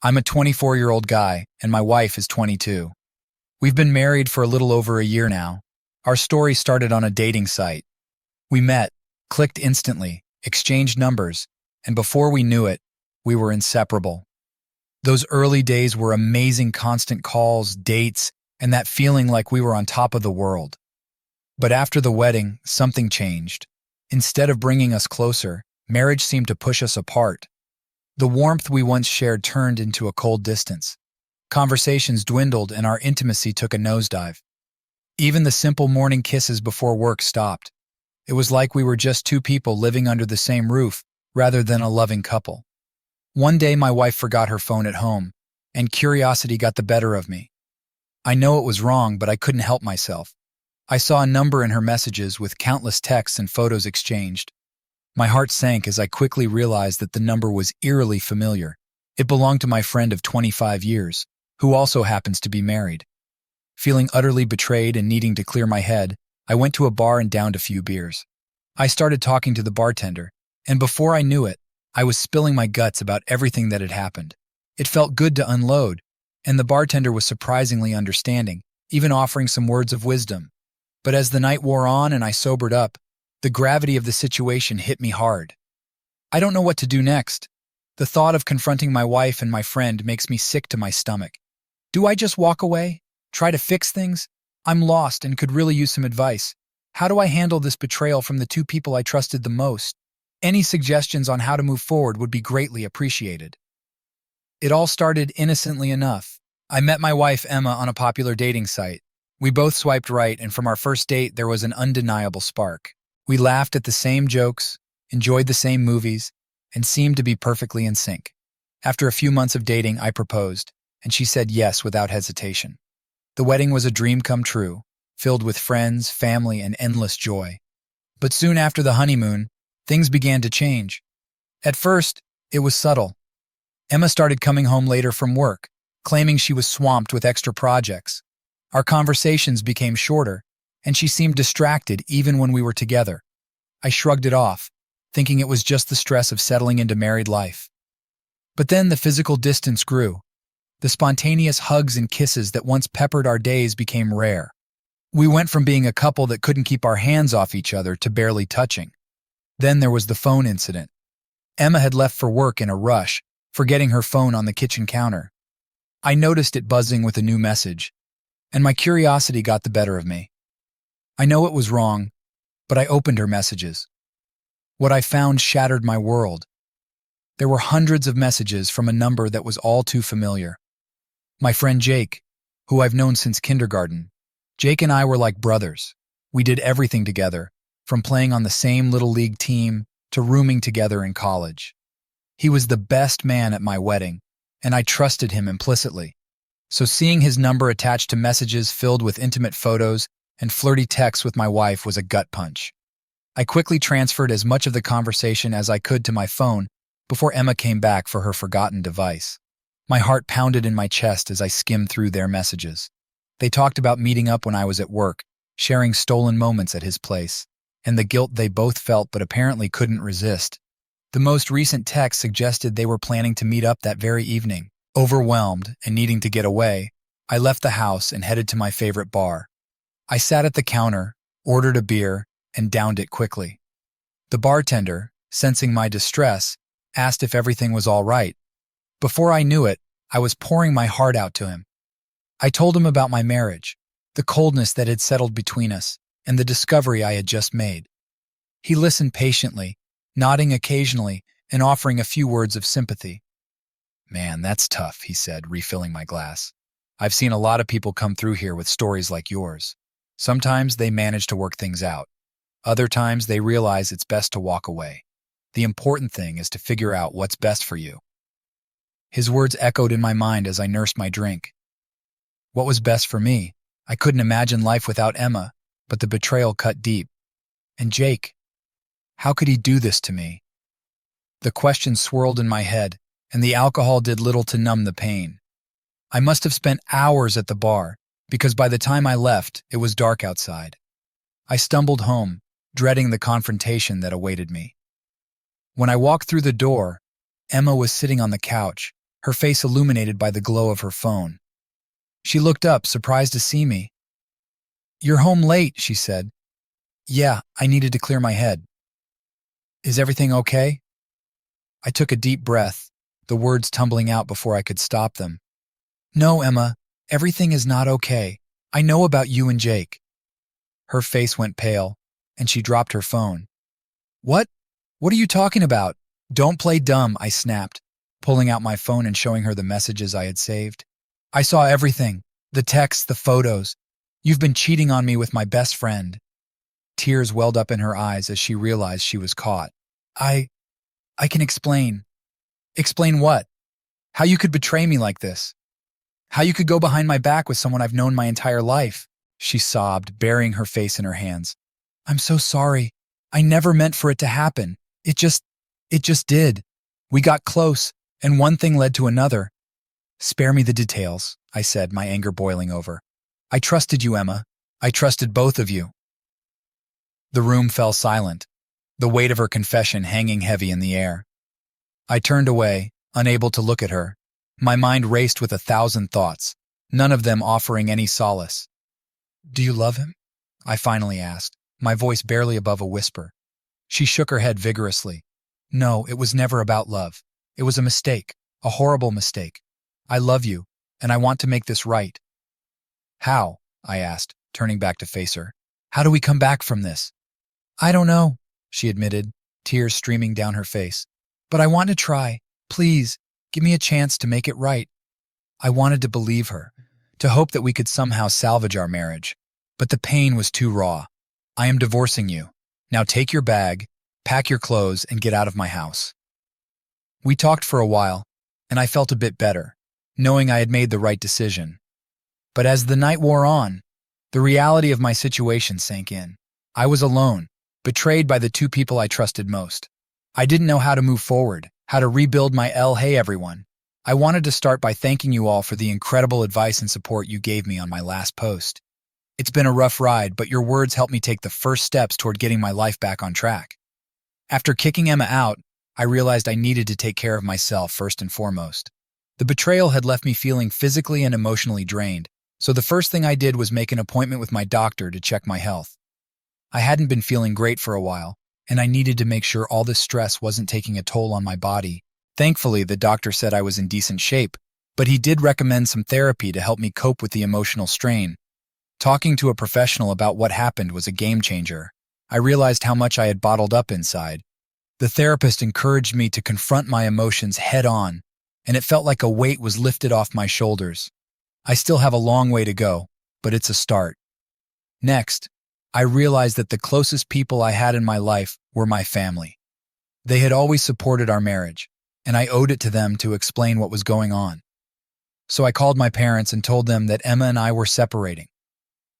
I'm a 24-year-old guy, and my wife is 22. We've been married for a little over a year now. Our story started on a dating site. We met, clicked instantly, exchanged numbers, and before we knew it, we were inseparable. Those early days were amazing, constant calls, dates, and that feeling like we were on top of the world. But after the wedding, something changed. Instead of bringing us closer, marriage seemed to push us apart. The warmth we once shared turned into a cold distance. Conversations dwindled and our intimacy took a nosedive. Even the simple morning kisses before work stopped. It was like we were just two people living under the same roof rather than a loving couple. One day my wife forgot her phone at home, and curiosity got the better of me. I know it was wrong, but I couldn't help myself. I saw a number in her messages with countless texts and photos exchanged. My heart sank as I quickly realized that the number was eerily familiar. It belonged to my friend of 25 years, who also happens to be married. Feeling utterly betrayed and needing to clear my head, I went to a bar and downed a few beers. I started talking to the bartender, and before I knew it, I was spilling my guts about everything that had happened. It felt good to unload, and the bartender was surprisingly understanding, even offering some words of wisdom. But as the night wore on and I sobered up, the gravity of the situation hit me hard. I don't know what to do next. The thought of confronting my wife and my friend makes me sick to my stomach. Do I just walk away? Try to fix things? I'm lost and could really use some advice. How do I handle this betrayal from the two people I trusted the most? Any suggestions on how to move forward would be greatly appreciated. It all started innocently enough. I met my wife Emma on a popular dating site. We both swiped right, and from our first date there was an undeniable spark. We laughed at the same jokes, enjoyed the same movies, and seemed to be perfectly in sync. After a few months of dating, I proposed, and she said yes without hesitation. The wedding was a dream come true, filled with friends, family, and endless joy. But soon after the honeymoon, things began to change. At first, it was subtle. Emma started coming home later from work, claiming she was swamped with extra projects. Our conversations became shorter, and she seemed distracted even when we were together. I shrugged it off, thinking it was just the stress of settling into married life. But then the physical distance grew. The spontaneous hugs and kisses that once peppered our days became rare. We went from being a couple that couldn't keep our hands off each other to barely touching. Then there was the phone incident. Emma had left for work in a rush, forgetting her phone on the kitchen counter. I noticed it buzzing with a new message, and my curiosity got the better of me. I know it was wrong, but I opened her messages. What I found shattered my world. There were hundreds of messages from a number that was all too familiar. My friend Jake, who I've known since kindergarten. Jake and I were like brothers. We did everything together, from playing on the same little league team to rooming together in college. He was the best man at my wedding, and I trusted him implicitly. So seeing his number attached to messages filled with intimate photos and flirty texts with my wife was a gut punch. I quickly transferred as much of the conversation as I could to my phone before Emma came back for her forgotten device. My heart pounded in my chest as I skimmed through their messages. They talked about meeting up when I was at work, sharing stolen moments at his place, and the guilt they both felt but apparently couldn't resist. The most recent text suggested they were planning to meet up that very evening. Overwhelmed and needing to get away, I left the house and headed to my favorite bar. I sat at the counter, ordered a beer, and downed it quickly. The bartender, sensing my distress, asked if everything was all right. Before I knew it, I was pouring my heart out to him. I told him about my marriage, the coldness that had settled between us, and the discovery I had just made. He listened patiently, nodding occasionally and offering a few words of sympathy. "Man, that's tough," he said, refilling my glass. "I've seen a lot of people come through here with stories like yours. Sometimes they manage to work things out. Other times they realize it's best to walk away. The important thing is to figure out what's best for you." His words echoed in my mind as I nursed my drink. What was best for me? I couldn't imagine life without Emma, but the betrayal cut deep. And Jake? How could he do this to me? The question swirled in my head, and the alcohol did little to numb the pain. I must have spent hours at the bar, because by the time I left, it was dark outside. I stumbled home, dreading the confrontation that awaited me. When I walked through the door, Emma was sitting on the couch, her face illuminated by the glow of her phone. She looked up, surprised to see me. "You're home late," she said. "Yeah, I needed to clear my head." "Is everything okay?" I took a deep breath, the words tumbling out before I could stop them. "No, Emma, everything is not okay. I know about you and Jake." Her face went pale, and she dropped her phone. "What? What are you talking about?" "Don't play dumb," I snapped, pulling out my phone and showing her the messages I had saved. "I saw everything, the texts, the photos. You've been cheating on me with my best friend." Tears welled up in her eyes as she realized she was caught. I can explain." "Explain what?" "How you could betray me like this. How you could go behind my back with someone I've known my entire life." She sobbed, burying her face in her hands. "I'm so sorry. I never meant for it to happen. It just did. We got close, and one thing led to another." "Spare me the details," I said, my anger boiling over. "I trusted you, Emma. I trusted both of you." The room fell silent, the weight of her confession hanging heavy in the air. I turned away, unable to look at her. My mind raced with 1,000 thoughts, none of them offering any solace. "Do you love him?" I finally asked, my voice barely above a whisper. She shook her head vigorously. "No, it was never about love. It was a mistake, a horrible mistake. I love you, and I want to make this right." "How?" I asked, turning back to face her. "How do we come back from this?" "I don't know," she admitted, tears streaming down her face. "But I want to try. Please, give me a chance to make it right." I wanted to believe her, to hope that we could somehow salvage our marriage. But the pain was too raw. "I am divorcing you. Now take your bag, pack your clothes, and get out of my house." We talked for a while, and I felt a bit better, knowing I had made the right decision. But as the night wore on, the reality of my situation sank in. I was alone, betrayed by the two people I trusted most. I didn't know how to move forward, how to rebuild my Hey everyone. I wanted to start by thanking you all for the incredible advice and support you gave me on my last post. It's been a rough ride, but your words helped me take the first steps toward getting my life back on track. After kicking Emma out, I realized I needed to take care of myself first and foremost. The betrayal had left me feeling physically and emotionally drained, so the first thing I did was make an appointment with my doctor to check my health. I hadn't been feeling great for a while, and I needed to make sure all this stress wasn't taking a toll on my body. Thankfully, the doctor said I was in decent shape, but he did recommend some therapy to help me cope with the emotional strain. Talking to a professional about what happened was a game changer. I realized how much I had bottled up inside. The therapist encouraged me to confront my emotions head on, and it felt like a weight was lifted off my shoulders. I still have a long way to go, but it's a start. Next, I realized that the closest people I had in my life were my family. They had always supported our marriage, and I owed it to them to explain what was going on. So I called my parents and told them that Emma and I were separating.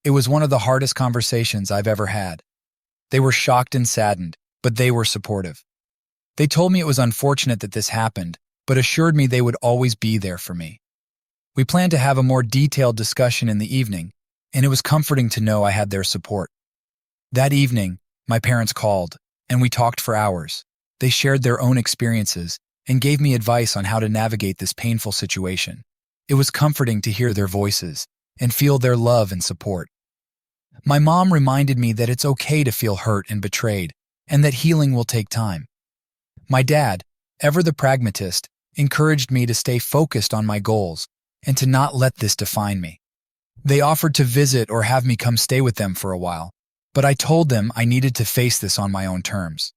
It was one of the hardest conversations I've ever had. They were shocked and saddened, but they were supportive. They told me it was unfortunate that this happened, but assured me they would always be there for me. We planned to have a more detailed discussion in the evening, and it was comforting to know I had their support. That evening, my parents called, and we talked for hours. They shared their own experiences and gave me advice on how to navigate this painful situation. It was comforting to hear their voices and feel their love and support. My mom reminded me that it's okay to feel hurt and betrayed, and that healing will take time. My dad, ever the pragmatist, encouraged me to stay focused on my goals and to not let this define me. They offered to visit or have me come stay with them for a while, but I told them I needed to face this on my own terms.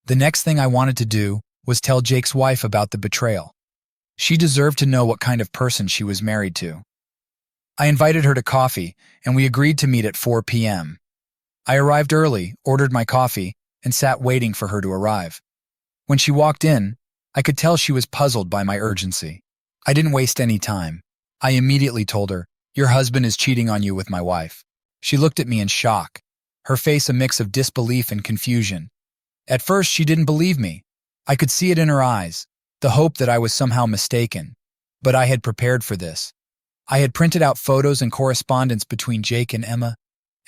The next thing I wanted to do was tell Jake's wife about the betrayal. She deserved to know what kind of person she was married to. I invited her to coffee, and we agreed to meet at 4 p.m. I arrived early, ordered my coffee, and sat waiting for her to arrive. When she walked in, I could tell she was puzzled by my urgency. I didn't waste any time. I immediately told her, "Your husband is cheating on you with my wife." She looked at me in shock, her face a mix of disbelief and confusion. At first, she didn't believe me. I could see it in her eyes, the hope that I was somehow mistaken. But I had prepared for this. I had printed out photos and correspondence between Jake and Emma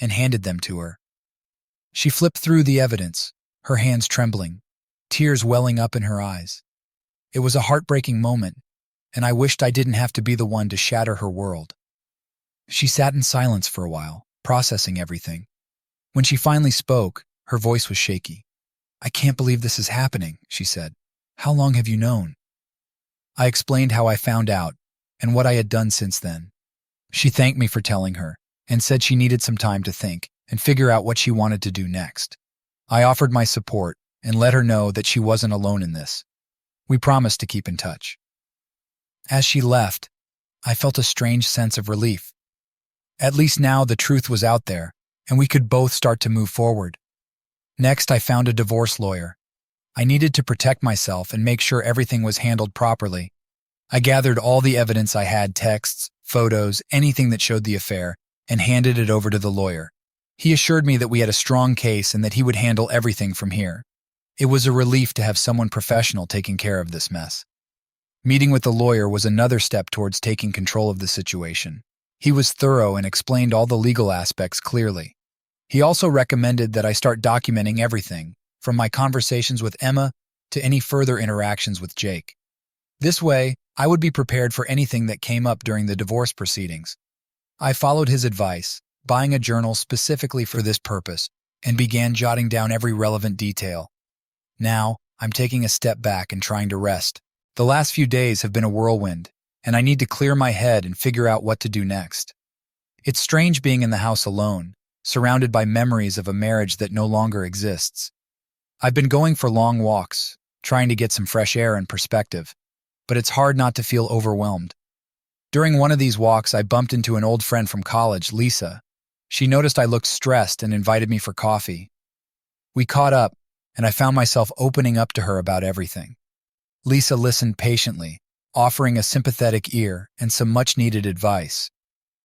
and handed them to her. She flipped through the evidence, her hands trembling, tears welling up in her eyes. It was a heartbreaking moment, and I wished I didn't have to be the one to shatter her world. She sat in silence for a while, processing everything. When she finally spoke, her voice was shaky. "I can't believe this is happening," she said. "How long have you known?" I explained how I found out and what I had done since then. She thanked me for telling her and said she needed some time to think and figure out what she wanted to do next. I offered my support and let her know that she wasn't alone in this. We promised to keep in touch. As she left, I felt a strange sense of relief. At least now the truth was out there, and we could both start to move forward. Next, I found a divorce lawyer. I needed to protect myself and make sure everything was handled properly. I gathered all the evidence I had, texts, photos, anything that showed the affair, and handed it over to the lawyer. He assured me that we had a strong case and that he would handle everything from here. It was a relief to have someone professional taking care of this mess. Meeting with the lawyer was another step towards taking control of the situation. He was thorough and explained all the legal aspects clearly. He also recommended that I start documenting everything, from my conversations with Emma to any further interactions with Jake. This way, I would be prepared for anything that came up during the divorce proceedings. I followed his advice, buying a journal specifically for this purpose, and began jotting down every relevant detail. Now, I'm taking a step back and trying to rest. The last few days have been a whirlwind, and I need to clear my head and figure out what to do next. It's strange being in the house alone, surrounded by memories of a marriage that no longer exists. I've been going for long walks, trying to get some fresh air and perspective, but it's hard not to feel overwhelmed. During one of these walks, I bumped into an old friend from college, Lisa. She noticed I looked stressed and invited me for coffee. We caught up, and I found myself opening up to her about everything. Lisa listened patiently, offering a sympathetic ear and some much-needed advice.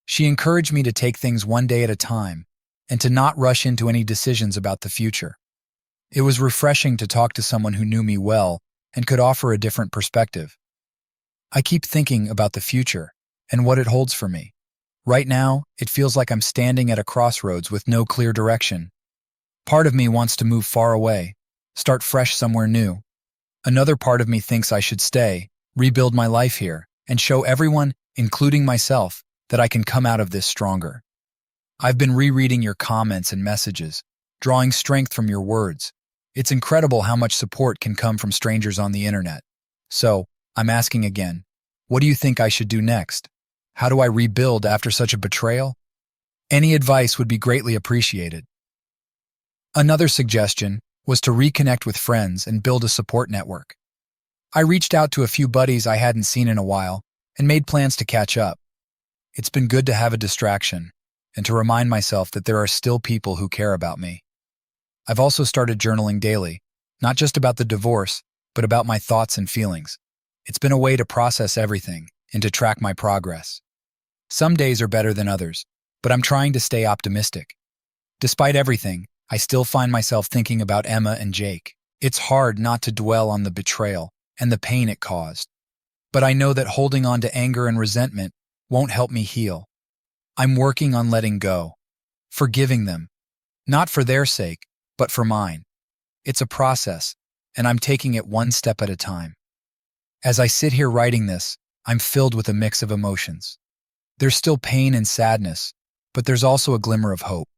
She encouraged me to take things one day at a time and to not rush into any decisions about the future. It was refreshing to talk to someone who knew me well and could offer a different perspective. I keep thinking about the future and what it holds for me. Right now, it feels like I'm standing at a crossroads with no clear direction. Part of me wants to move far away, start fresh somewhere new. Another part of me thinks I should stay, rebuild my life here, and show everyone, including myself, that I can come out of this stronger. I've been rereading your comments and messages, drawing strength from your words. It's incredible how much support can come from strangers on the internet. So, I'm asking again, what do you think I should do next? How do I rebuild after such a betrayal? Any advice would be greatly appreciated. Another suggestion was to reconnect with friends and build a support network. I reached out to a few buddies I hadn't seen in a while and made plans to catch up. It's been good to have a distraction and to remind myself that there are still people who care about me. I've also started journaling daily, not just about the divorce, but about my thoughts and feelings. It's been a way to process everything and to track my progress. Some days are better than others, but I'm trying to stay optimistic. Despite everything, I still find myself thinking about Emma and Jake. It's hard not to dwell on the betrayal and the pain it caused. But I know that holding on to anger and resentment won't help me heal. I'm working on letting go, forgiving them, not for their sake, but for mine. It's a process, and I'm taking it one step at a time. As I sit here writing this, I'm filled with a mix of emotions. There's still pain and sadness, but there's also a glimmer of hope.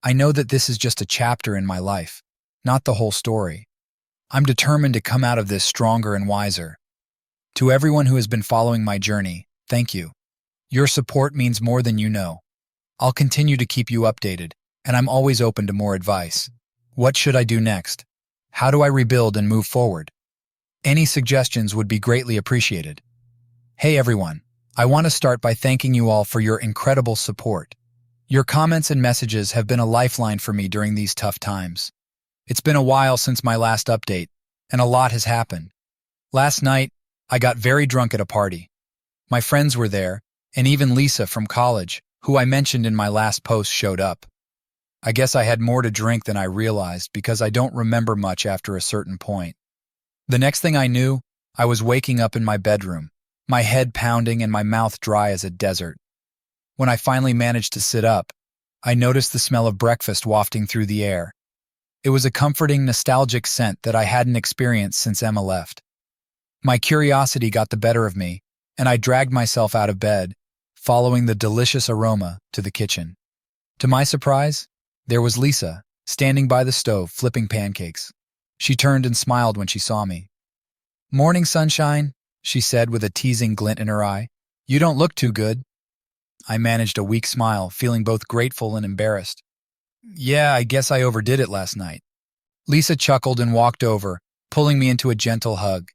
I know that this is just a chapter in my life, not the whole story. I'm determined to come out of this stronger and wiser. To everyone who has been following my journey, thank you. Your support means more than you know. I'll continue to keep you updated, and I'm always open to more advice. What should I do next? How do I rebuild and move forward? Any suggestions would be greatly appreciated. Hey everyone, I want to start by thanking you all for your incredible support. Your comments and messages have been a lifeline for me during these tough times. It's been a while since my last update, and a lot has happened. Last night, I got very drunk at a party. My friends were there, and even Lisa from college, who I mentioned in my last post, showed up. I guess I had more to drink than I realized because I don't remember much after a certain point. The next thing I knew, I was waking up in my bedroom, my head pounding and my mouth dry as a desert. When I finally managed to sit up, I noticed the smell of breakfast wafting through the air. It was a comforting, nostalgic scent that I hadn't experienced since Emma left. My curiosity got the better of me, and I dragged myself out of bed, following the delicious aroma to the kitchen. To my surprise, there was Lisa, standing by the stove flipping pancakes. She turned and smiled when she saw me. "Morning, sunshine," she said with a teasing glint in her eye. "You don't look too good." I managed a weak smile, feeling both grateful and embarrassed. "Yeah, I guess I overdid it last night." Lisa chuckled and walked over, pulling me into a gentle hug.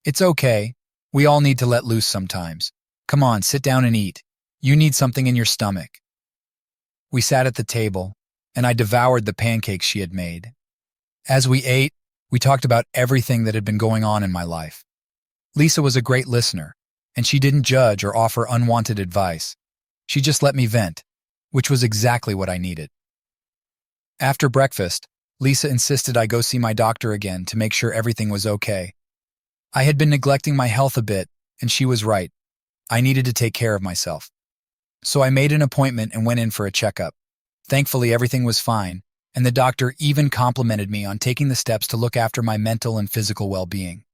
"It's okay. We all need to let loose sometimes. Come on, sit down and eat. You need something in your stomach." We sat at the table, and I devoured the pancakes she had made. As we ate, we talked about everything that had been going on in my life. Lisa was a great listener, and she didn't judge or offer unwanted advice. She just let me vent, which was exactly what I needed. After breakfast, Lisa insisted I go see my doctor again to make sure everything was okay. I had been neglecting my health a bit, and she was right. I needed to take care of myself. So I made an appointment and went in for a checkup. Thankfully, everything was fine, and the doctor even complimented me on taking the steps to look after my mental and physical well-being.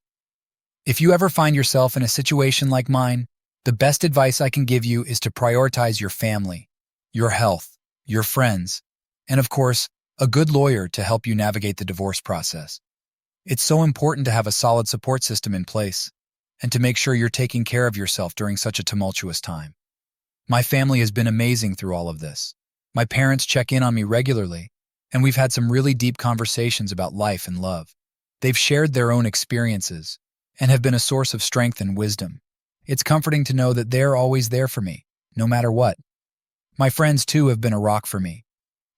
If you ever find yourself in a situation like mine, the best advice I can give you is to prioritize your family, your health, your friends, and of course, a good lawyer to help you navigate the divorce process. It's so important to have a solid support system in place and to make sure you're taking care of yourself during such a tumultuous time. My family has been amazing through all of this. My parents check in on me regularly, and we've had some really deep conversations about life and love. They've shared their own experiences and have been a source of strength and wisdom. It's comforting to know that they're always there for me, no matter what. My friends, too, have been a rock for me.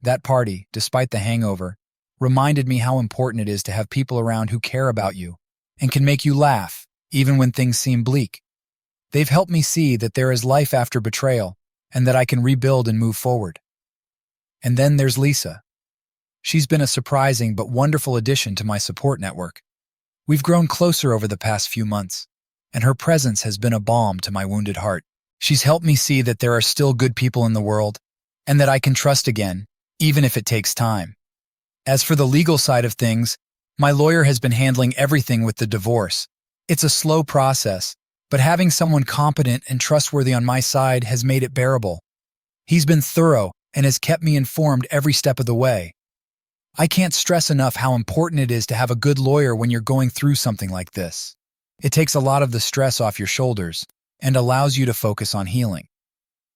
That party, despite the hangover, reminded me how important it is to have people around who care about you and can make you laugh, even when things seem bleak. They've helped me see that there is life after betrayal and that I can rebuild and move forward. And then there's Lisa. She's been a surprising but wonderful addition to my support network. We've grown closer over the past few months, and her presence has been a balm to my wounded heart. She's helped me see that there are still good people in the world and that I can trust again, even if it takes time. As for the legal side of things, my lawyer has been handling everything with the divorce. It's a slow process, but having someone competent and trustworthy on my side has made it bearable. He's been thorough and has kept me informed every step of the way. I can't stress enough how important it is to have a good lawyer when you're going through something like this. It takes a lot of the stress off your shoulders and allows you to focus on healing.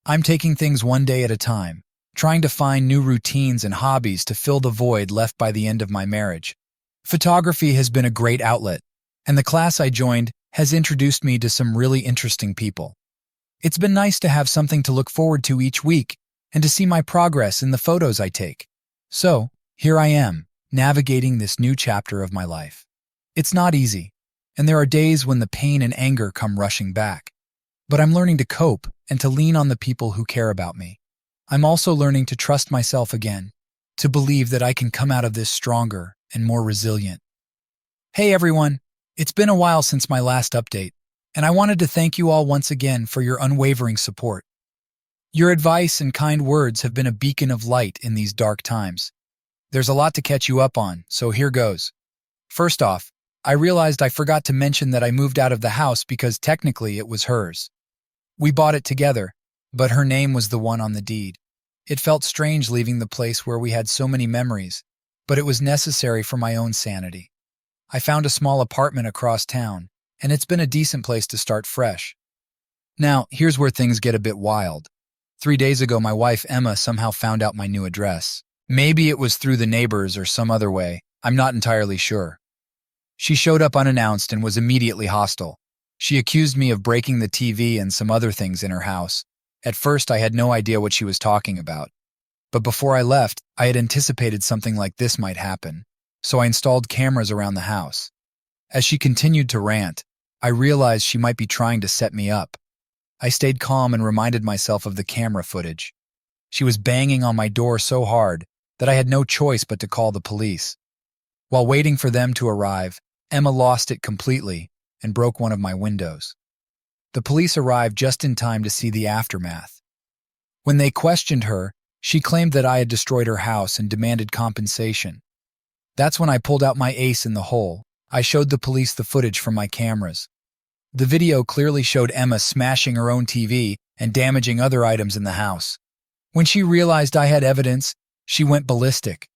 I'm taking things one day at a time, trying to find new routines and hobbies to fill the void left by the end of my marriage. Photography has been a great outlet, and the class I joined has introduced me to some really interesting people. It's been nice to have something to look forward to each week and to see my progress in the photos I take. So, here I am, navigating this new chapter of my life. It's not easy, and there are days when the pain and anger come rushing back. But I'm learning to cope and to lean on the people who care about me. I'm also learning to trust myself again, to believe that I can come out of this stronger and more resilient. Hey everyone, it's been a while since my last update, and I wanted to thank you all once again for your unwavering support. Your advice and kind words have been a beacon of light in these dark times. There's a lot to catch you up on, so here goes. First off, I realized I forgot to mention that I moved out of the house because technically it was hers. We bought it together, but her name was the one on the deed. It felt strange leaving the place where we had so many memories, but it was necessary for my own sanity. I found a small apartment across town, and it's been a decent place to start fresh. Now, here's where things get a bit wild. 3 days ago, my wife Emma somehow found out my new address. Maybe it was through the neighbors or some other way, I'm not entirely sure. She showed up unannounced and was immediately hostile. She accused me of breaking the TV and some other things in her house. At first, I had no idea what she was talking about. But before I left, I had anticipated something like this might happen, so I installed cameras around the house. As she continued to rant, I realized she might be trying to set me up. I stayed calm and reminded myself of the camera footage. She was banging on my door so hard that I had no choice but to call the police. While waiting for them to arrive, Emma lost it completely and broke one of my windows. The police arrived just in time to see the aftermath. When they questioned her, she claimed that I had destroyed her house and demanded compensation. That's when I pulled out my ace in the hole. I showed the police the footage from my cameras. The video clearly showed Emma smashing her own TV and damaging other items in the house. When she realized I had evidence, she went ballistic.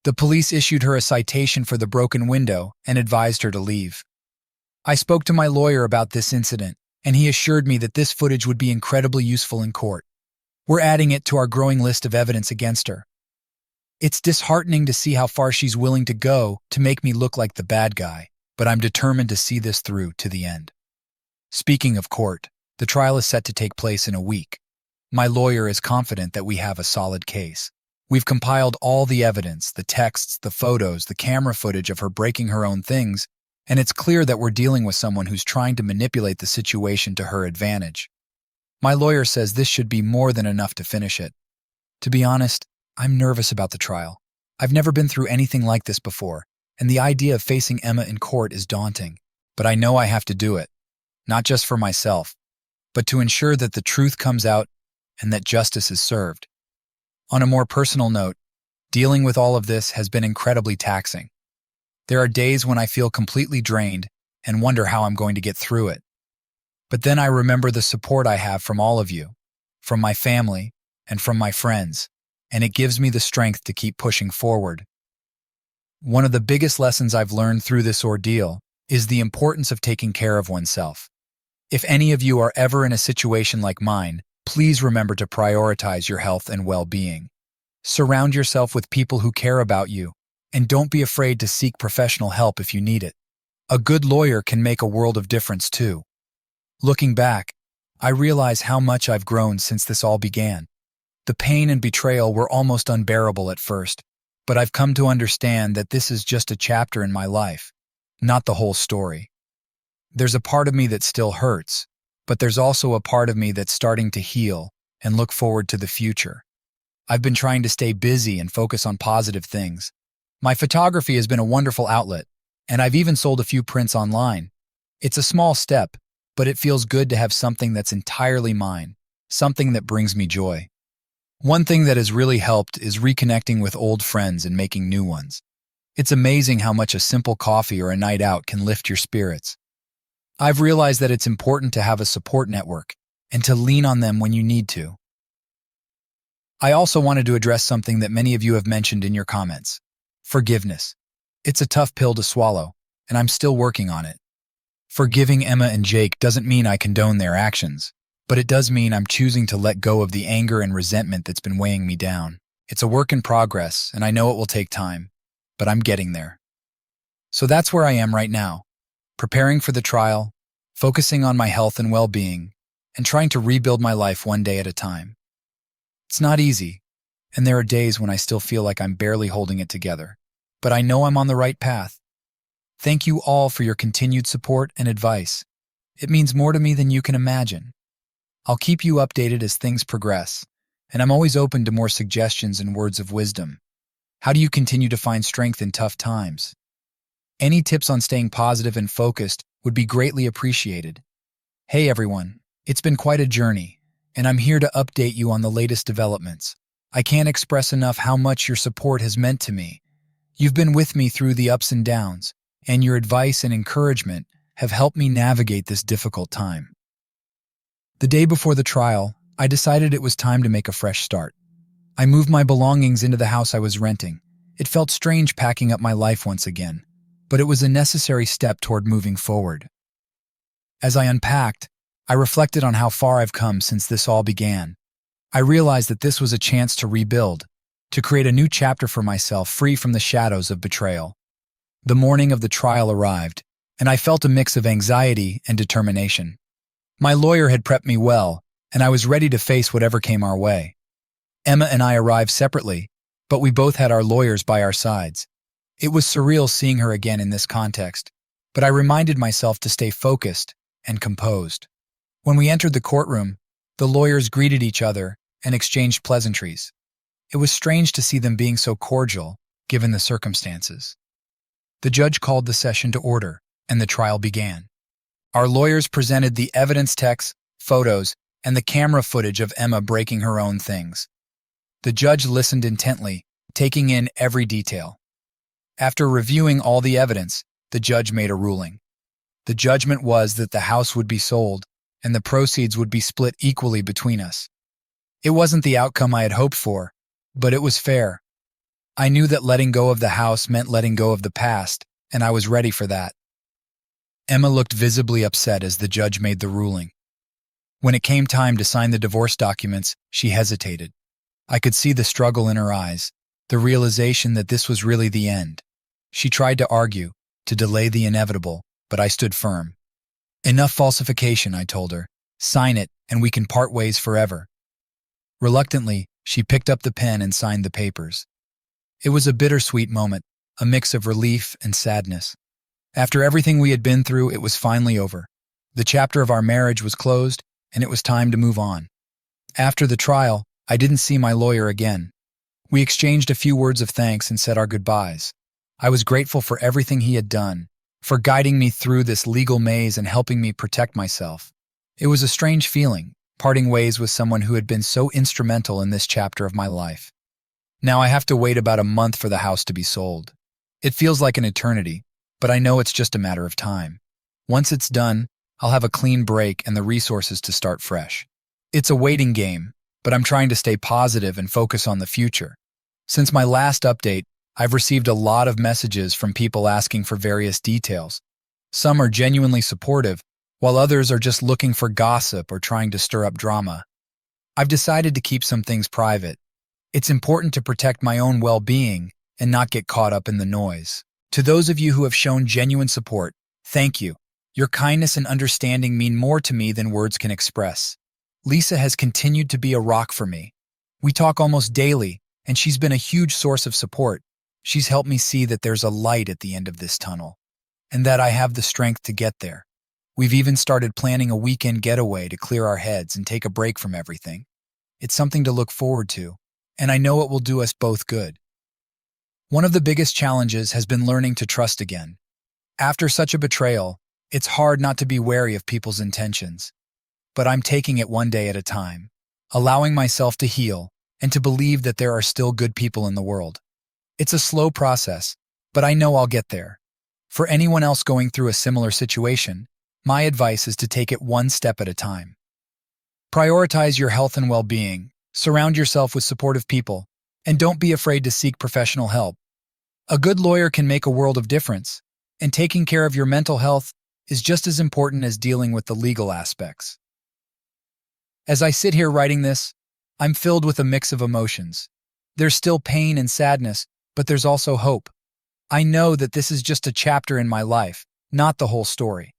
The police issued her a citation for the broken window and advised her to leave. I spoke to my lawyer about this incident, and he assured me that this footage would be incredibly useful in court. We're adding it to our growing list of evidence against her. It's disheartening to see how far she's willing to go to make me look like the bad guy, but I'm determined to see this through to the end. Speaking of court, the trial is set to take place in a week. My lawyer is confident that we have a solid case. We've compiled all the evidence, the texts, the photos, the camera footage of her breaking her own things, and it's clear that we're dealing with someone who's trying to manipulate the situation to her advantage. My lawyer says this should be more than enough to finish it. To be honest, I'm nervous about the trial. I've never been through anything like this before, and the idea of facing Emma in court is daunting. But I know I have to do it, not just for myself, but to ensure that the truth comes out and that justice is served. On a more personal note, dealing with all of this has been incredibly taxing. There are days when I feel completely drained and wonder how I'm going to get through it. But then I remember the support I have from all of you, from my family, and from my friends, and it gives me the strength to keep pushing forward. One of the biggest lessons I've learned through this ordeal is the importance of taking care of oneself. If any of you are ever in a situation like mine, please remember to prioritize your health and well-being. Surround yourself with people who care about you, and don't be afraid to seek professional help if you need it. A good lawyer can make a world of difference too. Looking back, I realize how much I've grown since this all began. The pain and betrayal were almost unbearable at first, but I've come to understand that this is just a chapter in my life, not the whole story. There's a part of me that still hurts, but there's also a part of me that's starting to heal and look forward to the future. I've been trying to stay busy and focus on positive things. My photography has been a wonderful outlet, and I've even sold a few prints online. It's a small step, but it feels good to have something that's entirely mine, something that brings me joy. One thing that has really helped is reconnecting with old friends and making new ones. It's amazing how much a simple coffee or a night out can lift your spirits. I've realized that it's important to have a support network and to lean on them when you need to. I also wanted to address something that many of you have mentioned in your comments: forgiveness. It's a tough pill to swallow, and I'm still working on it. Forgiving Emma and Jake doesn't mean I condone their actions, but it does mean I'm choosing to let go of the anger and resentment that's been weighing me down. It's a work in progress, and I know it will take time, but I'm getting there. So that's where I am right now, preparing for the trial, focusing on my health and well-being, and trying to rebuild my life one day at a time. It's not easy, and there are days when I still feel like I'm barely holding it together, but I know I'm on the right path. Thank you all for your continued support and advice. It means more to me than you can imagine. I'll keep you updated as things progress, and I'm always open to more suggestions and words of wisdom. How do you continue to find strength in tough times? Any tips on staying positive and focused would be greatly appreciated. Hey everyone, it's been quite a journey, and I'm here to update you on the latest developments. I can't express enough how much your support has meant to me. You've been with me through the ups and downs, and your advice and encouragement have helped me navigate this difficult time. The day before the trial, I decided it was time to make a fresh start. I moved my belongings into the house I was renting. It felt strange packing up my life once again, but it was a necessary step toward moving forward. As I unpacked, I reflected on how far I've come since this all began. I realized that this was a chance to rebuild, to create a new chapter for myself free from the shadows of betrayal. The morning of the trial arrived, and I felt a mix of anxiety and determination. My lawyer had prepped me well, and I was ready to face whatever came our way. Emma and I arrived separately, but we both had our lawyers by our sides. It was surreal seeing her again in this context, but I reminded myself to stay focused and composed. When we entered the courtroom, the lawyers greeted each other and exchanged pleasantries. It was strange to see them being so cordial, given the circumstances. The judge called the session to order, and the trial began. Our lawyers presented the evidence texts, photos, and the camera footage of Emma breaking her own things. The judge listened intently, taking in every detail. After reviewing all the evidence, the judge made a ruling. The judgment was that the house would be sold, and the proceeds would be split equally between us. It wasn't the outcome I had hoped for, but it was fair. I knew that letting go of the house meant letting go of the past, and I was ready for that. Emma looked visibly upset as the judge made the ruling. When it came time to sign the divorce documents, she hesitated. I could see the struggle in her eyes, the realization that this was really the end. She tried to argue, to delay the inevitable, but I stood firm. Enough falsification, I told her. Sign it, and we can part ways forever. Reluctantly, she picked up the pen and signed the papers. It was a bittersweet moment, a mix of relief and sadness. After everything we had been through, it was finally over. The chapter of our marriage was closed, and it was time to move on. After the trial, I didn't see my lawyer again. We exchanged a few words of thanks and said our goodbyes. I was grateful for everything he had done, for guiding me through this legal maze and helping me protect myself. It was a strange feeling, parting ways with someone who had been so instrumental in this chapter of my life. Now I have to wait about a month for the house to be sold. It feels like an eternity, but I know it's just a matter of time. Once it's done, I'll have a clean break and the resources to start fresh. It's a waiting game, but I'm trying to stay positive and focus on the future. Since my last update, I've received a lot of messages from people asking for various details. Some are genuinely supportive, while others are just looking for gossip or trying to stir up drama. I've decided to keep some things private. It's important to protect my own well-being and not get caught up in the noise. To those of you who have shown genuine support, thank you. Your kindness and understanding mean more to me than words can express. Lisa has continued to be a rock for me. We talk almost daily, and she's been a huge source of support. She's helped me see that there's a light at the end of this tunnel, and that I have the strength to get there. We've even started planning a weekend getaway to clear our heads and take a break from everything. It's something to look forward to, and I know it will do us both good. One of the biggest challenges has been learning to trust again. After such a betrayal, it's hard not to be wary of people's intentions. But I'm taking it one day at a time, allowing myself to heal and to believe that there are still good people in the world. It's a slow process, but I know I'll get there. For anyone else going through a similar situation, my advice is to take it one step at a time. Prioritize your health and well-being, surround yourself with supportive people, and don't be afraid to seek professional help. A good lawyer can make a world of difference, and taking care of your mental health is just as important as dealing with the legal aspects. As I sit here writing this, I'm filled with a mix of emotions. There's still pain and sadness, but there's also hope. I know that this is just a chapter in my life, not the whole story.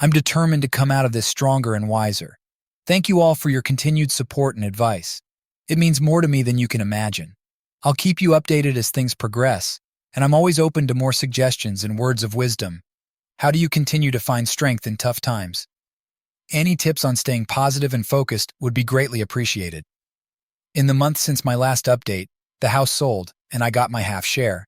I'm determined to come out of this stronger and wiser. Thank you all for your continued support and advice. It means more to me than you can imagine. I'll keep you updated as things progress, and I'm always open to more suggestions and words of wisdom. How do you continue to find strength in tough times? Any tips on staying positive and focused would be greatly appreciated. In the month since my last update, the house sold, and I got my half share.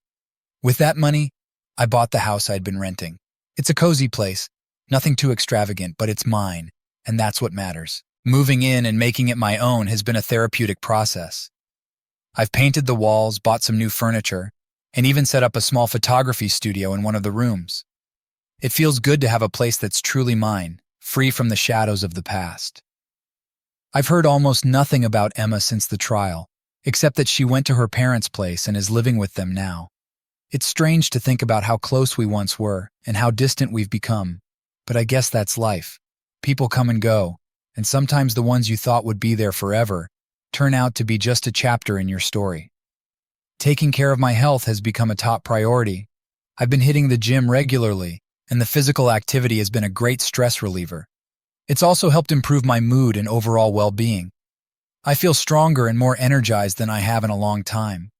With that money, I bought the house I'd been renting. It's a cozy place, nothing too extravagant, but it's mine, and that's what matters. Moving in and making it my own has been a therapeutic process. I've painted the walls, bought some new furniture, and even set up a small photography studio in one of the rooms. It feels good to have a place that's truly mine, free from the shadows of the past. I've heard almost nothing about Emma since the trial, except that she went to her parents' place and is living with them now. It's strange to think about how close we once were and how distant we've become, but I guess that's life. People come and go, and sometimes the ones you thought would be there forever turn out to be just a chapter in your story. Taking care of my health has become a top priority. I've been hitting the gym regularly, and the physical activity has been a great stress reliever. It's also helped improve my mood and overall well-being. I feel stronger and more energized than I have in a long time.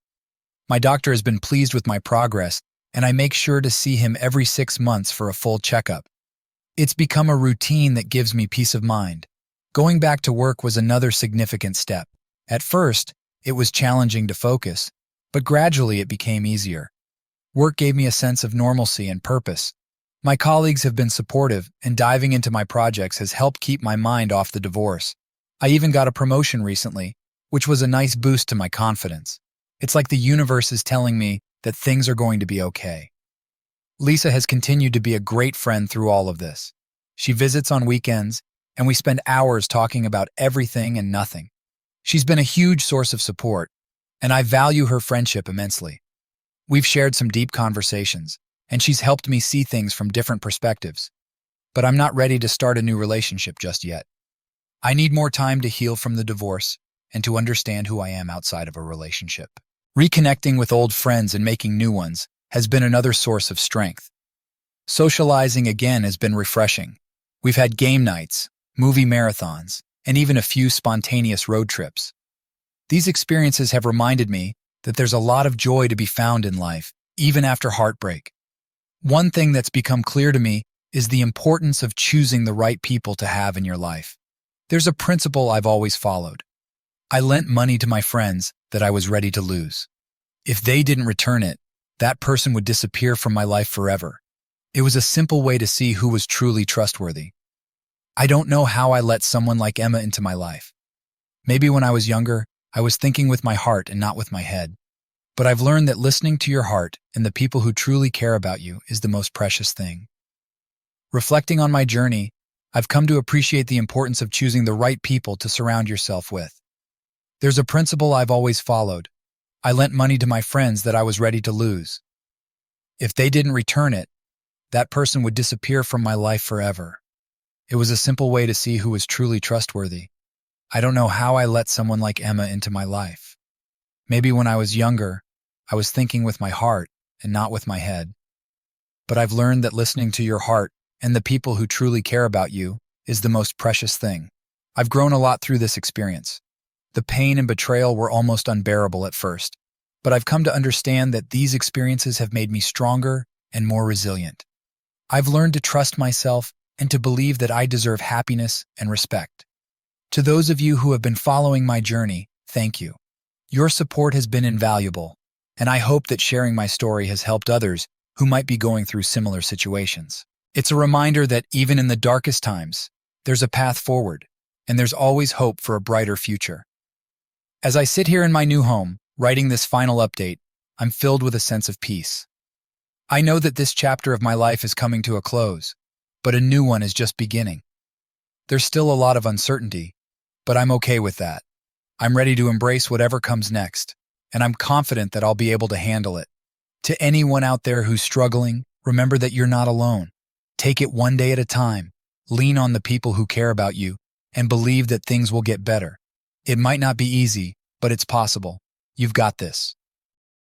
My doctor has been pleased with my progress, and I make sure to see him every 6 months for a full checkup. It's become a routine that gives me peace of mind. Going back to work was another significant step. At first, it was challenging to focus, but gradually it became easier. Work gave me a sense of normalcy and purpose. My colleagues have been supportive, and diving into my projects has helped keep my mind off the divorce. I even got a promotion recently, which was a nice boost to my confidence. It's like the universe is telling me that things are going to be okay. Lisa has continued to be a great friend through all of this. She visits on weekends, and we spend hours talking about everything and nothing. She's been a huge source of support, and I value her friendship immensely. We've shared some deep conversations, and she's helped me see things from different perspectives. But I'm not ready to start a new relationship just yet. I need more time to heal from the divorce and to understand who I am outside of a relationship. Reconnecting with old friends and making new ones has been another source of strength. Socializing again has been refreshing. We've had game nights, movie marathons, and even a few spontaneous road trips. These experiences have reminded me that there's a lot of joy to be found in life, even after heartbreak. One thing that's become clear to me is the importance of choosing the right people to have in your life. There's a principle I've always followed. I lent money to my friends that I was ready to lose. If they didn't return it, that person would disappear from my life forever. It was a simple way to see who was truly trustworthy. I don't know how I let someone like Emma into my life. Maybe when I was younger, I was thinking with my heart and not with my head. But I've learned that listening to your heart and the people who truly care about you is the most precious thing. Reflecting on my journey, I've come to appreciate the importance of choosing the right people to surround yourself with. There's a principle I've always followed. I lent money to my friends that I was ready to lose. If they didn't return it, that person would disappear from my life forever. It was a simple way to see who was truly trustworthy. I don't know how I let someone like Emma into my life. Maybe when I was younger, I was thinking with my heart and not with my head. But I've learned that listening to your heart and the people who truly care about you is the most precious thing. I've grown a lot through this experience. The pain and betrayal were almost unbearable at first, but I've come to understand that these experiences have made me stronger and more resilient. I've learned to trust myself and to believe that I deserve happiness and respect. To those of you who have been following my journey, thank you. Your support has been invaluable, and I hope that sharing my story has helped others who might be going through similar situations. It's a reminder that even in the darkest times, there's a path forward, and there's always hope for a brighter future. As I sit here in my new home, writing this final update, I'm filled with a sense of peace. I know that this chapter of my life is coming to a close, but a new one is just beginning. There's still a lot of uncertainty, but I'm okay with that. I'm ready to embrace whatever comes next, and I'm confident that I'll be able to handle it. To anyone out there who's struggling, remember that you're not alone. Take it one day at a time, lean on the people who care about you, and believe that things will get better. It might not be easy, but it's possible. You've got this.